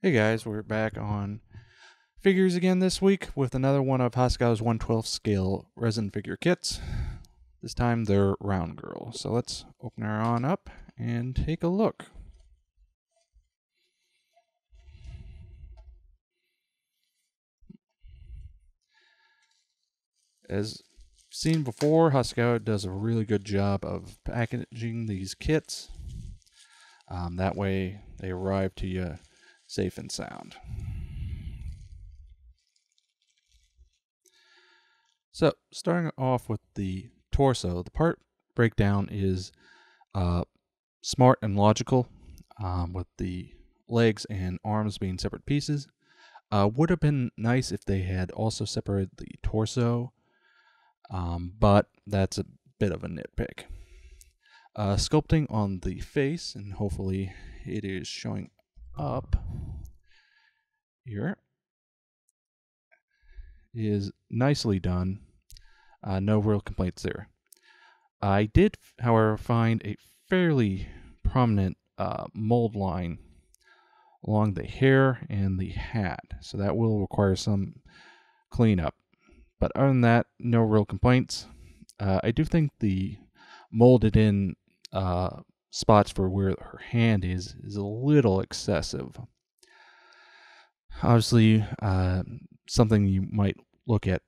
Hey guys, we're back on figures again this week with another one of Hasegawa's 1/12 scale resin figure kits. This time they're round girl. So let's open her on up and take a look. As seen before, Hasegawa does a really good job of packaging these kits. That way they arrive to you safe and sound. So, starting off with the torso, the part breakdown is smart and logical, with the legs and arms being separate pieces. Would have been nice if they had also separated the torso, but that's a bit of a nitpick. Sculpting on the face, and hopefully it is showing up here, is nicely done. No real complaints there. I did, however, find a fairly prominent mold line along the hair and the hat, so that will require some cleanup. But other than that, no real complaints. I do think the molded in spots for where her hand is a little excessive. Obviously, something you might look at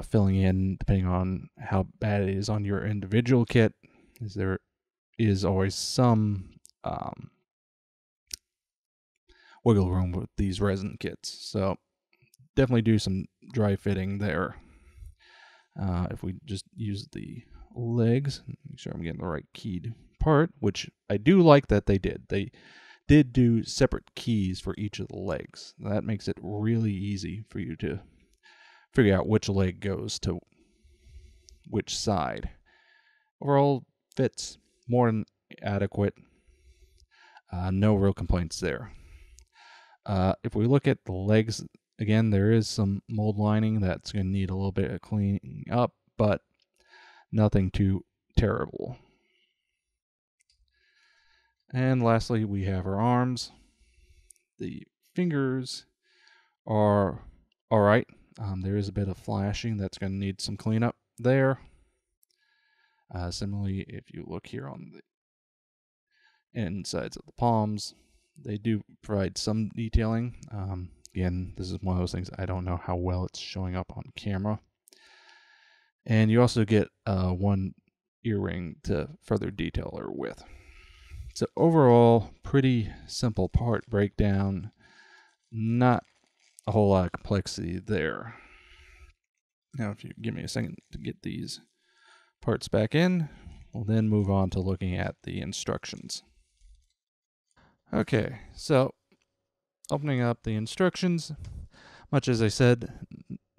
filling in depending on how bad it is on your individual kit, is there is always some wiggle room with these resin kits. So definitely do some dry fitting there. If we just use the legs, make sure I'm getting the right keyed part, which I do like that they did. They did do separate keys for each of the legs. That makes it really easy for you to figure out which leg goes to which side. Overall, fits more than adequate. No real complaints there. If we look at the legs, again, there is some mold lining that's going to need a little bit of cleaning up, but nothing too terrible. And lastly, we have her arms. The fingers are all right. There is a bit of flashing that's going to need some cleanup there. Similarly, if you look here on the insides of the palms, they do provide some detailing. Again, this is one of those things I don't know how well it's showing up on camera. And you also get one earring to further detail her with. So overall, pretty simple part breakdown. Not a whole lot of complexity there. Now, if you give me a second to get these parts back in, we'll then move on to looking at the instructions. Okay, so opening up the instructions, much as I said,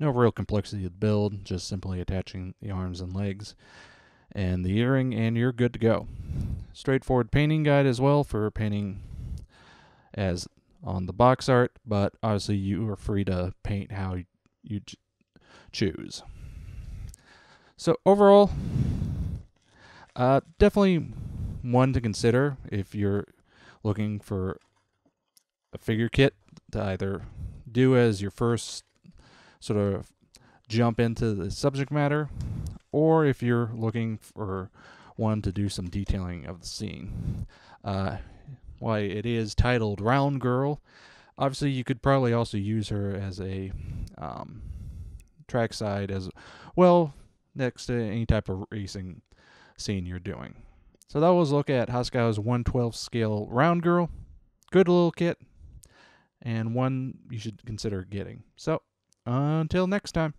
no real complexity to build, just simply attaching the arms and legs and the earring, and you're good to go. Straightforward painting guide as well for painting as on the box art, but obviously you are free to paint how you choose. So overall, definitely one to consider if you're looking for a figure kit to either do as your first sort of jump into the subject matter, or if you're looking for one to do some detailing of the scene. Why it is titled Round Girl, obviously you could probably also use her as a trackside as well next to any type of racing scene you're doing. So that was a look at Hasegawa's 1/12 scale Round Girl. Good little kit, and one you should consider getting. So until next time.